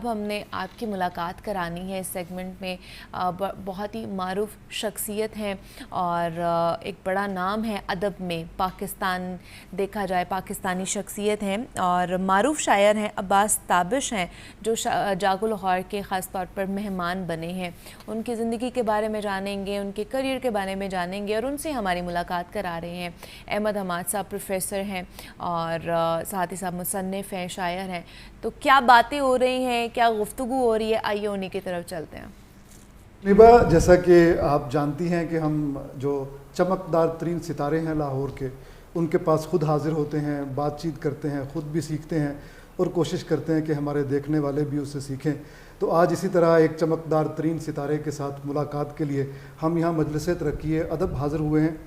अब हमने आपकी मुलाकात करानी है इस सेगमेंट में। बहुत ही मारूफ शख्सियत हैं और एक बड़ा नाम है अदब में, पाकिस्तान देखा जाए पाकिस्तानी शख्सियत हैं और मारूफ शायर हैं। अब्बास ताबिश हैं जो जागो लाहौर के ख़ास तौर पर मेहमान बने हैं। उनकी ज़िंदगी के बारे में जानेंगे, उनके करियर के बारे में जानेंगे और उनसे हमारी मुलाकात करा रहे हैं। अहमद हमाद साहब प्रोफेसर हैं और साथ ही साथ मुसन्निफ़ हैं, शायर हैं। तो क्या बातें हो रही हैं, क्या गुफ्तगू हो रही है, आइए उन्हीं की तरफ चलते हैं। निबा, जैसा कि आप जानती हैं कि हम जो चमकदार तरीन सितारे हैं लाहौर के, उनके पास खुद हाजिर होते हैं, बातचीत करते हैं, ख़ुद भी सीखते हैं और कोशिश करते हैं कि हमारे देखने वाले भी उससे सीखें। तो आज इसी तरह एक चमकदार तरीन सितारे के साथ मुलाकात के लिए हम यहाँ मजलिस तरक्की अदब हाज़िर हुए हैं,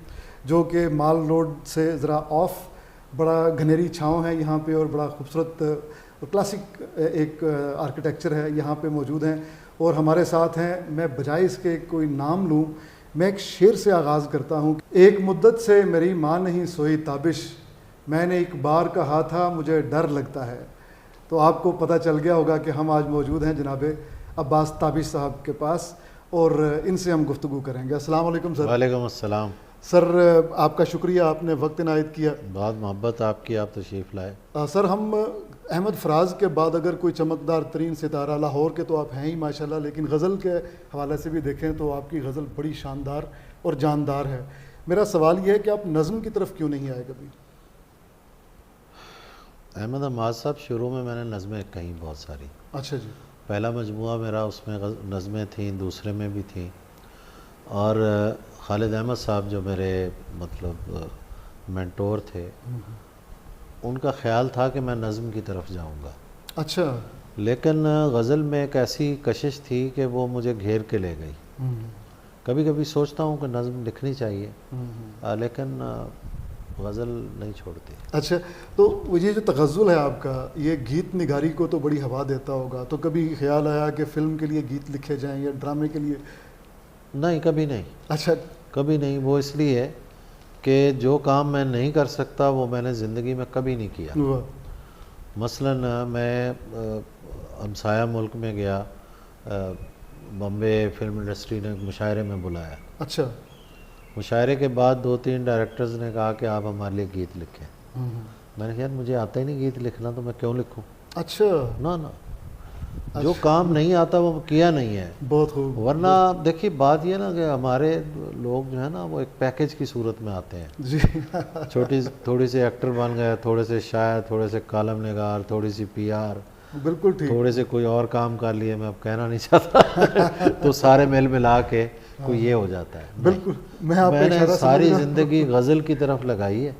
जो कि माल रोड से ज़रा ऑफ, बड़ा घनेरी छाँव है यहाँ पे और बड़ा खूबसूरत क्लासिक एक आर्किटेक्चर है यहाँ पे मौजूद हैं। और हमारे साथ हैं, मैं बजाय इसके कोई नाम लूँ, मैं एक शेर से आगाज़ करता हूँ। एक मुद्दत से मेरी माँ नहीं सोई ताबिश, मैंने एक बार कहा था मुझे डर लगता है। तो आपको पता चल गया होगा कि हम आज मौजूद हैं जनाब अब्बास ताबिश साहब के पास और इनसे हम गुफ्तगू करेंगे। अस्सलाम वालेकुम सर। वालेकुम अस्सलाम सर, आपका शुक्रिया, आपने वक्त इनायत किया। बहुत मोहब्बत आपकी, आप तशरीफ़ लाए। सर, हम अहमद फराज के बाद अगर कोई चमकदार तरीन सितारा, लाहौर के तो आप हैं ही माशाल्लाह, लेकिन गज़ल के हवाले से भी देखें तो आपकी गज़ल बड़ी शानदार और जानदार है। मेरा सवाल यह है कि आप नज़म की तरफ क्यों नहीं आए कभी? अहमद हमाद साहब, शुरू में मैंने नज़में कहीं बहुत सारी। अच्छा जी। पहला मजमुआ मेरा, उसमें नज़में थीं, दूसरे में भी थीं। और खालिद अहमद साहब जो मेरे मतलब मेंटोर थे, उनका ख़्याल था कि मैं नज़म की तरफ जाऊंगा। अच्छा। लेकिन गज़ल में एक ऐसी कशिश थी कि वो मुझे घेर के ले गई। कभी कभी सोचता हूँ कि नज़म लिखनी चाहिए, लेकिन गज़ल नहीं छोड़ती। अच्छा, तो ये जो तग़ज़्ज़ुल है आपका, ये गीत निगारी को तो बड़ी हवा देता होगा, तो कभी ख्याल आया कि फ़िल्म के लिए गीत लिखे जाएँ या ड्रामे के लिए? नहीं, कभी नहीं। अच्छा। कभी नहीं। वो इसलिए कि जो काम मैं नहीं कर सकता वो मैंने ज़िंदगी में कभी नहीं किया। मसलन मैं हमसाया मुल्क में गया, बॉम्बे फिल्म इंडस्ट्री ने मुशायरे में बुलाया। अच्छा। मुशायरे के बाद 2-3 डायरेक्टर्स ने कहा कि आप हमारे लिए गीत लिखें। मैंने कहा यार, मुझे आता ही नहीं गीत लिखना, तो मैं क्यों लिखूं? अच्छा। ना, जो काम नहीं आता वो किया नहीं है। बहुत खूब। वरना देखिए, बात ये ना कि हमारे लोग जो है ना, वो एक पैकेज की सूरत में आते हैं जी। थोड़ी सी एक्टर बन गए, थोड़े से शायर, थोड़े से कालम निगार, थोड़ी सी PR, बिल्कुल ठीक, थोड़े से कोई और काम कर लिए, मैं अब कहना नहीं चाहता तो सारे मिल मिला के कोई ये हो जाता है। बिल्कुल। मैंने सारी ज़िंदगी गज़ल की तरफ लगाई है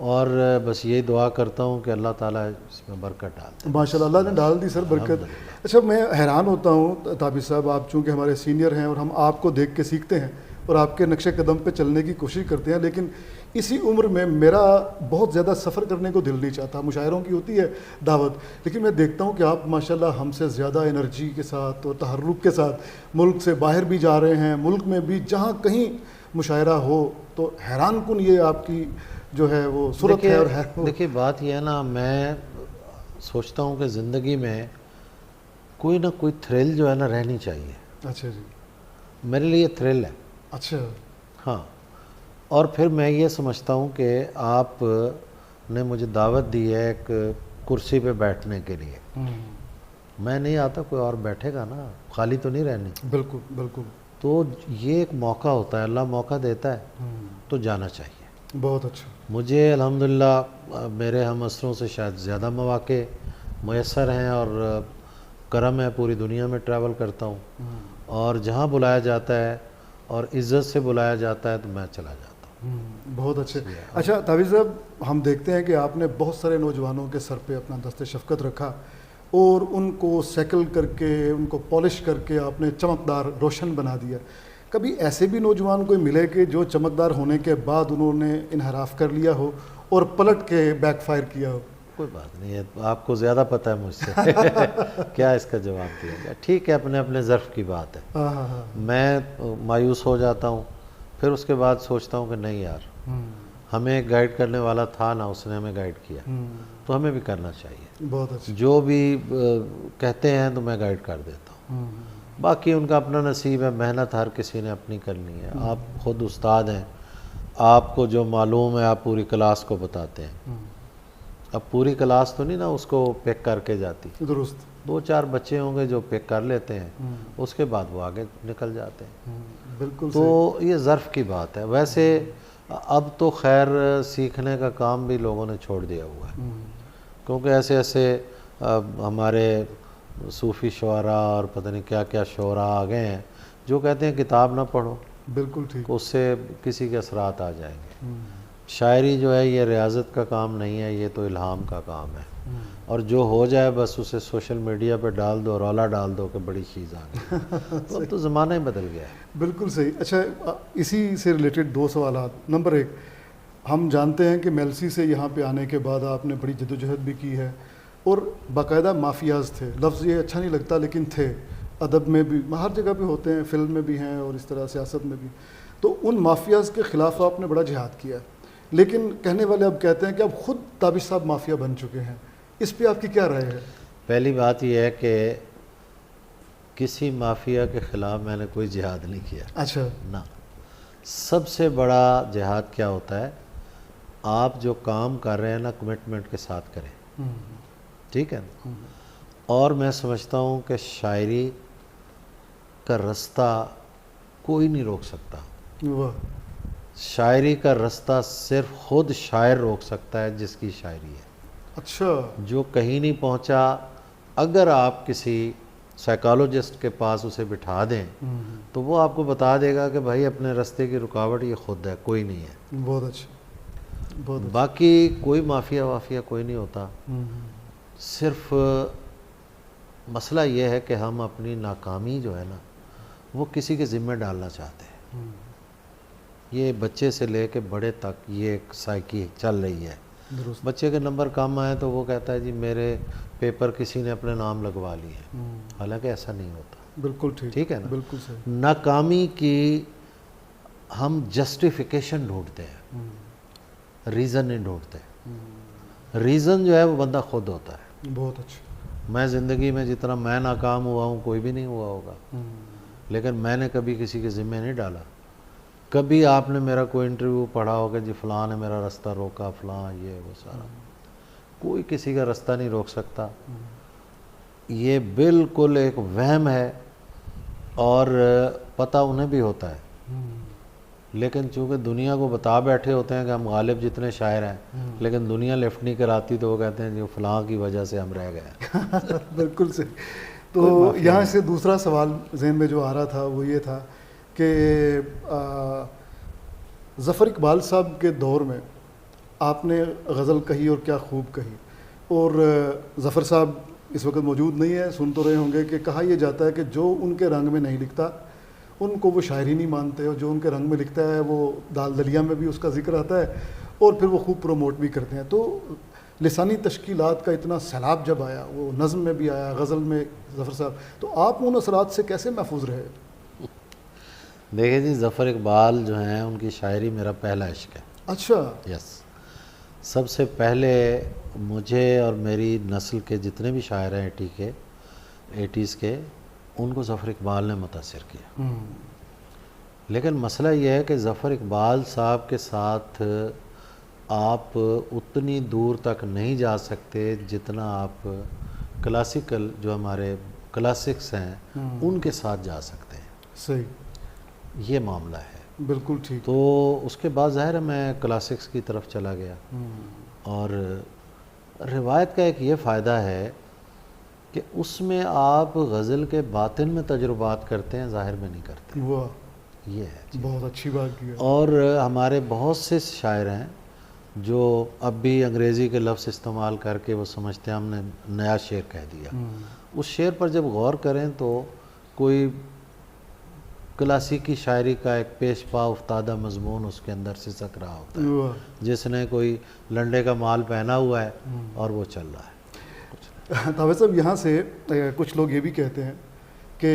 और बस यही दुआ करता हूँ कि अल्लाह ताला इसमें बरकत डाल दे। माशाल्लाह, अल्लाह ने डाल दी सर बरकत। अच्छा, मैं हैरान होता हूँ ताबिश साहब, आप चूँकि हमारे सीनियर हैं और हम आपको देख के सीखते हैं और आपके नक्शे कदम पे चलने की कोशिश करते हैं, लेकिन इसी उम्र में मेरा बहुत ज़्यादा सफ़र करने को दिल नहीं चाहता। मुशायरों की होती है दावत, लेकिन मैं देखता हूँ कि आप माशाल्लाह हमसे ज़्यादा एनर्जी के साथ और तहर्रुक के साथ मुल्क से बाहर भी जा रहे हैं, मुल्क में भी जहाँ कहीं मुशायरा हो तो हैरान कुन ये आपकी जो है वो सूरत है। और देखिए, बात यह है ना, मैं सोचता हूँ कि ज़िंदगी में कोई ना कोई थ्रिल जो है ना रहनी चाहिए। अच्छा जी। मेरे लिए थ्रिल है। अच्छा। हाँ। और फिर मैं ये समझता हूँ कि आप ने मुझे दावत दी है एक कुर्सी पे बैठने के लिए। मैं नहीं आता, कोई और बैठेगा ना, खाली तो नहीं रहनी। बिल्कुल बिल्कुल। तो ये एक मौका होता है, अल्लाह मौका देता है तो जाना चाहिए। बहुत अच्छा। मुझे अल्हम्दुलिल्लाह मेरे हम असरों से शायद ज़्यादा मौके मैसर हैं और करम है, पूरी दुनिया में ट्रैवल करता हूँ और जहाँ बुलाया जाता है और इज़्ज़त से बुलाया जाता है तो मैं चला जाता हूँ। बहुत अच्छे। अच्छा ताबिश साहब, हम देखते हैं कि आपने बहुत सारे नौजवानों के सर पे अपना दस्ते शफ़क़त रखा और उनको सैकल करके, उनको पॉलिश करके आपने चमकदार रोशन बना दिया। कभी ऐसे भी नौजवान कोई मिले कि जो चमकदार होने के बाद उन्होंने इनहराफ कर लिया हो और पलट के बैकफायर किया हो? कोई बात नहीं है, आपको ज़्यादा पता है मुझसे क्या इसका जवाब दिया जाए। ठीक है, अपने अपने ज़र्फ़ की बात है। मैं मायूस हो जाता हूँ, फिर उसके बाद सोचता हूँ कि नहीं यार, हमें गाइड करने वाला था ना, उसने हमें गाइड किया तो हमें भी करना चाहिए। बहुत अच्छा। जो भी कहते हैं तो मैं गाइड कर देता हूँ, बाकी उनका अपना नसीब है, मेहनत हर किसी ने अपनी करनी है। आप खुद उस्ताद हैं, आपको जो मालूम है आप पूरी क्लास को बताते हैं। अब पूरी क्लास तो नहीं ना उसको पिक करके जाती, दुरुस्त। 2-4 बच्चे होंगे जो पिक कर लेते हैं, उसके बाद वो आगे निकल जाते हैं। बिल्कुल तो ये ज़र्फ़ की बात है। वैसे अब तो खैर सीखने का काम भी लोगों ने छोड़ दिया हुआ है, क्योंकि ऐसे ऐसे हमारे सूफ़ी शुअरा और पता नहीं क्या क्या शुअरा आ गए हैं जो कहते हैं किताब ना पढ़ो, बिल्कुल ठीक। उससे किसी के असरात आ जाएंगे। शायरी जो है ये रियाजत का काम नहीं है, ये तो इल्हाम का काम है, और जो हो जाए बस उसे सोशल मीडिया पे डाल दो, रौला डाल दो कि बड़ी चीज़ आ गई। तो अब तो ज़माना ही बदल गया है। बिल्कुल सही। अच्छा, इसी से रिलेटेड 2 सवाल। नंबर 1, हम जानते हैं कि मेलसी से यहाँ पे आने के बाद आपने बड़ी जद्दोजहद भी की है और बाकायदा माफियाज थे, लफ्ज़ ये अच्छा नहीं लगता लेकिन थे, अदब में भी, हर जगह पे होते हैं, फिल्म में भी हैं और इस तरह सियासत में भी। तो उन माफियाज के ख़िलाफ़ आपने बड़ा जिहाद किया, लेकिन कहने वाले अब कहते हैं कि अब ख़ुद ताबिश साहब माफिया बन चुके हैं, इस पे आपकी क्या राय है? पहली बात यह है कि किसी माफिया के ख़िलाफ़ मैंने कोई जिहाद नहीं किया। अच्छा। ना, सबसे बड़ा जिहाद क्या होता है, आप जो काम कर रहे हैं ना कमिटमेंट के साथ करें, ठीक है ना। और मैं समझता हूँ कि शायरी का रास्ता कोई नहीं रोक सकता। वाह। शायरी का रास्ता सिर्फ खुद शायर रोक सकता है जिसकी शायरी है। अच्छा। जो कहीं नहीं पहुँचा, अगर आप किसी साइकोलॉजिस्ट के पास उसे बिठा दें तो वो आपको बता देगा कि भाई अपने रास्ते की रुकावट ये खुद है, कोई नहीं है। बहुत अच्छा, बहुत अच्छा। बाकी कोई माफिया वाफिया कोई नहीं होता। सिर्फ मसला ये है कि हम अपनी नाकामी जो है ना वो किसी के ज़िम्मे डालना चाहते हैं। ये बच्चे से लेके बड़े तक ये एक साइकी चल रही है। बच्चे के नंबर कम आए तो वो कहता है जी मेरे पेपर किसी ने अपने नाम लगवा लिए, हालांकि ऐसा नहीं होता। बिल्कुल ठीक। ठीक है ना। बिल्कुल सही। नाकामी की हम जस्टिफिकेशन ढूंढते हैं, रीज़न नहीं ढूंढते। रीज़न जो है वो बंदा खुद होता है। बहुत अच्छा। मैं ज़िंदगी में जितना मैं नाकाम हुआ हूँ कोई भी नहीं हुआ होगा, लेकिन मैंने कभी किसी के ज़िम्मे नहीं डाला। कभी आपने मेरा कोई इंटरव्यू पढ़ा होगा जी फ़लाँ ने मेरा रास्ता रोका, फ़लाँ ये वो सारा, कोई किसी का रास्ता नहीं रोक सकता। ये बिल्कुल एक वहम है और पता उन्हें भी होता है, लेकिन चूँकि दुनिया को बता बैठे होते हैं कि हम गालिब जितने शायर हैं, लेकिन दुनिया लिफ्ट नहीं कराती तो वो कहते हैं जी फ़लाँ की वजह से हम रह गए। बिल्कुल सही। तो यहाँ से दूसरा सवाल जहन में जो आ रहा था वो ये था कि ज़फ़र इकबाल साहब के दौर में आपने गज़ल कही और क्या खूब कही, और ज़फ़र साहब इस वक्त मौजूद नहीं है, सुन तो रहे होंगे कि कहा यह जाता है कि जो उनके रंग में नहीं लिखता उनको वो शायरी नहीं मानते, और जो उनके रंग में लिखता है वो दाल दलिया में भी उसका जिक्र आता है और फिर वो खूब प्रमोट भी करते हैं। तो लिसानी तश्कीलात का इतना सैलाब जब आया, वो नज़्म में भी आया, गज़ल में, ज़फ़र साहब, तो आप उन असरात से कैसे महफूज रहे? देखिए जी, ज़फ़र इकबाल जो हैं उनकी शायरी मेरा पहला इश्क है। अच्छा। यस। सबसे पहले मुझे और मेरी नस्ल के जितने भी शायर हैं 80s के, उनको ज़फ़र इकबाल ने मुतासिर किया। लेकिन मसला यह है कि ज़फ़र इकबाल साहब के साथ आप उतनी दूर तक नहीं जा सकते जितना आप क्लासिकल जो हमारे क्लासिक्स हैं उनके साथ जा सकते हैं। सही। ये मामला है। बिल्कुल ठीक। तो उसके बाद ज़ाहिर है मैं क्लासिक्स की तरफ चला गया, और रिवायत का एक ये फ़ायदा है कि उसमें आप गज़ल के बातिन में तजुर्बात करते हैं, ज़ाहिर में नहीं करते। वाह, ये है। बहुत अच्छी बात की है। और हमारे बहुत से शायर हैं जो अब भी अंग्रेज़ी के लफ्ज़ इस्तेमाल करके वो समझते हैं हमने नया शेर कह दिया। उस शेर पर जब गौर करें तो कोई क्लासिकी शायरी का एक पेश पा उफ्तादा मजमून उसके अंदर सिसक रहा होता है, जिसने कोई लंडे का माल पहना हुआ है और वो चल रहा है। तावे साहब, यहाँ से कुछ लोग ये भी कहते हैं कि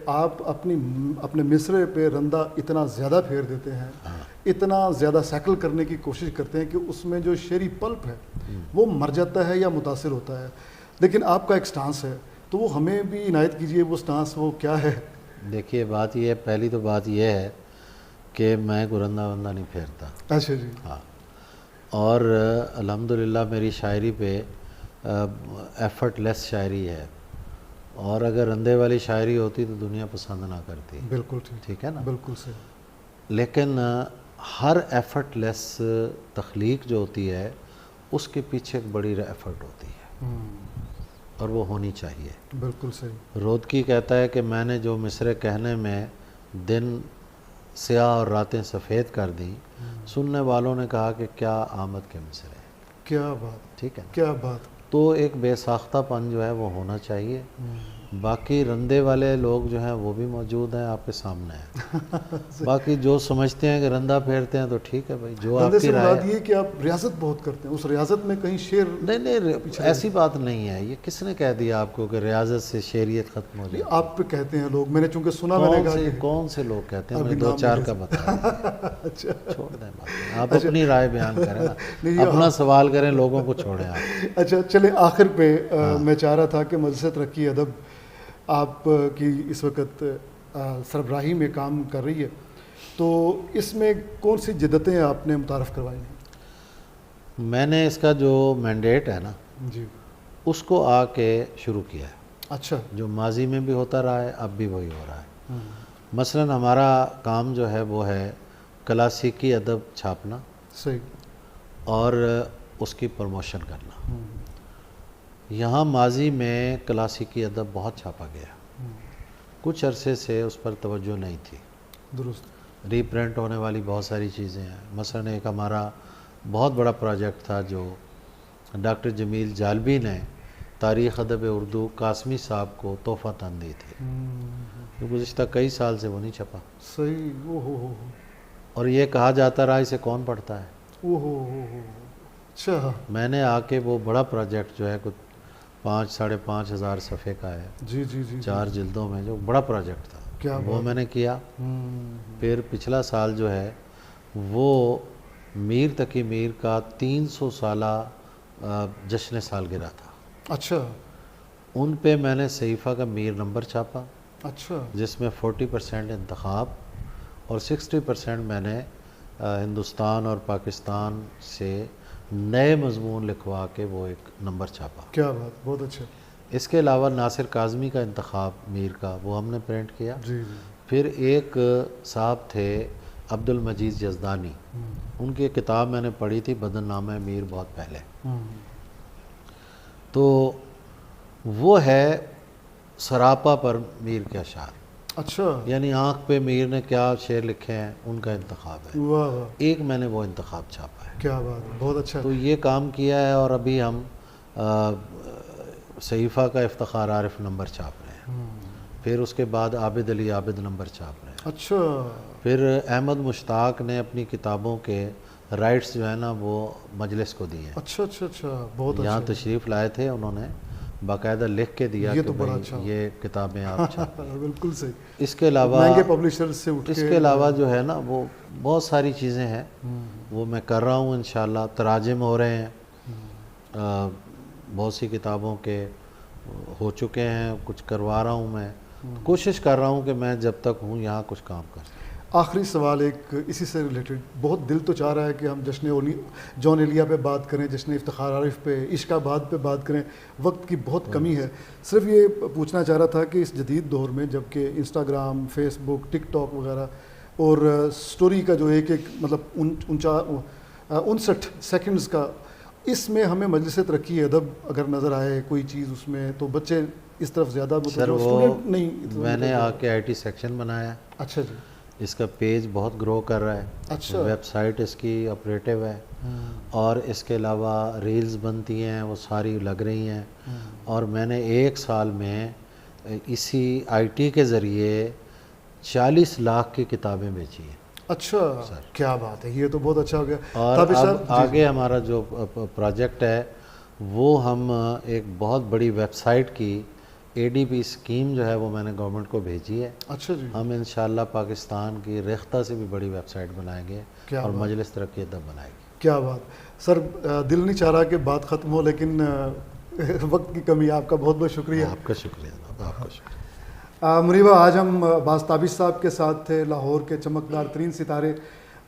आप अपने मिसरे पे रंदा इतना ज़्यादा फेर देते हैं, इतना ज़्यादा सैकल करने की कोशिश करते हैं कि उसमें जो शेरी पल्प है वो मर जाता है या मुतासिर होता है, लेकिन आपका एक स्टांस है, तो वो हमें भी इनायत कीजिए, वो स्टांस वो क्या है? देखिए बात ये है, पहली तो बात ये है कि मैं गुरंदा वंदा नहीं फेरता। अच्छा जी। हाँ, और अल्हम्दुलिल्लाह मेरी शायरी पे एफर्टलेस शायरी है, और अगर रंदे वाली शायरी होती तो दुनिया पसंद ना करती। बिल्कुल ठीक है ना। बिल्कुल सही। लेकिन हर एफर्टलेस तख्लीक जो होती है उसके पीछे एक बड़ी एफर्ट होती है, और वो होनी चाहिए। बिल्कुल सही। रोदकी कहता है कि मैंने जो मिसरे कहने में दिन स्याह और रातें सफ़ेद कर दी, सुनने वालों ने कहा कि क्या आमद के मिसरे। क्या बात, ठीक है, क्या बात। तो एक बेसाख्तापन जो है वो होना चाहिए। बाकी रंदे वाले लोग जो हैं वो भी मौजूद हैं, आपके सामने हैं। बाकी जो समझते हैं कि रंदा फेरते हैं तो ठीक है भाई, जो रंदे आपकी से राय मुराद ये कि आप रियाजत बहुत करते हैं, उस रियाजत में कहीं शेर नहीं, ऐसी बात नहीं है। ये किसने कह दिया आपको कि रियाजत से शेरियत खत्म हो जाए? आप पे कहते हैं लोग, मैंने चूंकि सुना, मैंने कहा कि कौन से लोग कहते हैं? अभी मैंने दो नाम चार नहीं का बताया। अच्छा, छोड़ दें बात, आप अपनी राय बयान करें ना, नहीं, ये अपना सवाल करें, लोगों को छोड़ें आप। अच्छा चले आखिर पे मैं चाह रहा था कि मजलिस तरक्की अदब आप की इस वक्त सरबराही में काम कर रही है, तो इसमें कौन सी जिद्दतें आपने मुतारफ़ करवाई हैं? मैंने इसका जो मैंडेट है ना जी, उसको आके शुरू किया है। अच्छा। जो माजी में भी होता रहा है, अब भी वही हो रहा है। मसलन हमारा काम जो है वो है क्लासिकी अदब छापना सही। और उसकी प्रमोशन करना। यहाँ माजी में क्लासिकी अदब बहुत छापा गया, कुछ अरसे से उस पर तवज्जो नहीं थी। दुरुस्त। रीप्रिंट होने वाली बहुत सारी चीज़ें हैं। मसलन एक हमारा बहुत बड़ा प्रोजेक्ट था जो डॉक्टर जमील जालबी ने तारीख़ अदब उर्दू कासमी साहब को तोहफ़ा तन दी थी, जो गुज़िश्ता कई साल से वो नहीं छपा। सही। ओहो, और ये कहा जाता रहा इसे कौन पढ़ता है। ओहो, अच्छा। मैंने आके वो बड़ा प्रोजेक्ट जो है कुछ 5-5.5 हज़ार सफ़े का है, जी जी जी, 4 जिल्दों में, जो बड़ा प्रोजेक्ट था, क्या वो मैंने किया। फिर पिछला साल जो है वो मीर तकी मीर का 300 साला जश्न सालगिरह था। अच्छा उन पे मैंने सहीफ़ा का मीर नंबर छापा, अच्छा, जिसमें 40% इंतखाब और 60% मैंने हिंदुस्तान और पाकिस्तान से नए मजमून लिखवा के वो एक नंबर छापा। क्या बात, बहुत अच्छा। इसके अलावा नासिर काज़मी का इंतखाब मीर का वो हमने प्रिंट किया। जी जी। फिर एक साहब थे अब्दुल मजीद जज़दानी, उनकी एक किताब मैंने पढ़ी थी बदननामा मीर, बहुत पहले। तो वो है सरापा पर मीर के अशार। अच्छा, यानी आँख पे मीर ने क्या शेर लिखे हैं उनका इंतखाब है। वाह वाह, एक मैंने वो इंतखाब छापा है। क्या बात, बहुत अच्छा। तो ये काम किया है, और अभी हम सहीफ़ा का इफ्तिखार आरिफ नंबर छाप रहे हैं। फिर उसके बाद आबिद अली आबिद नंबर छाप रहे हैं। अच्छा, फिर अहमद मुश्ताक ने अपनी किताबों के राइट्स जो है ना वो मजलिस को दिए हैं। अच्छा अच्छा अच्छा, बहुत अच्छा। यहाँ तशरीफ़ लाए थे, उन्होंने बाकायदा लिख के दिया ये कि तो बड़ा भाई अच्छा। ये किताबें आप छापें। बिल्कुल सही। इसके अलावा महंगे पब्लिशर से उठ के, इसके अलावा जो है ना वो बहुत सारी चीज़ें हैं, वो मैं कर रहा हूँ इंशाल्लाह। तराजिम हो रहे हैं, बहुत सी किताबों के हो चुके हैं, कुछ करवा रहा हूँ मैं। कोशिश कर रहा हूँ कि मैं जब तक हूँ यहाँ कुछ काम कर सकूँ। आखिरी सवाल एक इसी से रिलेटेड, बहुत दिल तो चाह रहा है कि हम जश्न जॉन एलिया पे बात करें, जश्न इफ्तिखार आरिफ पे, इश्काबाद पे बात करें, वक्त की बहुत कमी है। सिर्फ ये पूछना चाह रहा था कि इस जदीद दौर में जबकि इंस्टाग्राम, फेसबुक, टिकटॉक वगैरह और स्टोरी का जो एक मतलब 59 सेकंड्स का, इसमें हमें मजलिस तरक्की अदब अगर नज़र आए कोई चीज़ उसमें, तो बच्चे इस तरफ ज़्यादा सर स्टूडेंट नहीं। मैंने आके IT सेक्शन बनाया। अच्छा जी। इसका पेज बहुत ग्रो कर रहा है। अच्छा। वेबसाइट इसकी ऑपरेटिव है, और इसके अलावा रील्स बनती हैं, वो सारी लग रही हैं। और मैंने 1 साल में इसी IT के ज़रिए 40 लाख की किताबें बेची हैं। अच्छा सर, क्या बात है, ये तो बहुत अच्छा हो गया। और अब आगे हमारा जो प्रोजेक्ट है वो हम एक बहुत बड़ी वेबसाइट की ADP स्कीम जो है वो मैंने गवर्नमेंट को भेजी है। अच्छा जी, हम इंशाल्लाह पाकिस्तान की रेख्ता से भी बड़ी वेबसाइट बनाएंगे क्या और बात। मजलिस तरक्की तब बनाएगी। क्या बात सर, दिल नहीं चाह रहा कि बात ख़त्म हो, लेकिन वक्त की कमी। आपका बहुत बहुत शुक्रिया। आपका शुक्रिया जनाब, आपका शुक्रिया। मुरीबा, आज हम अब्बास ताबिश साहब के साथ थे, लाहौर के चमकदार तरीन सितारे,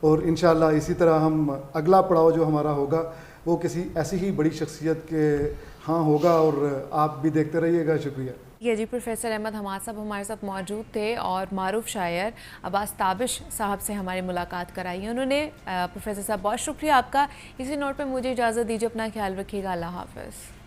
और इंशाल्लाह इसी तरह हम अगला पड़ाव जो हमारा होगा वो किसी ऐसी ही बड़ी शख्सियत के हाँ होगा, और आप भी देखते रहिएगा। शुक्रिया। ये जी, प्रोफेसर अहमद हमाद साहब हमारे साथ मौजूद थे और मारूफ शायर अब्बास ताबिश साहब से हमारी मुलाकात कराई उन्होंने। प्रोफेसर साहब बहुत शुक्रिया आपका। इसी नोट पे मुझे इजाज़त दीजिए, अपना ख्याल रखिएगा। अल्लाह हाफ़िज़।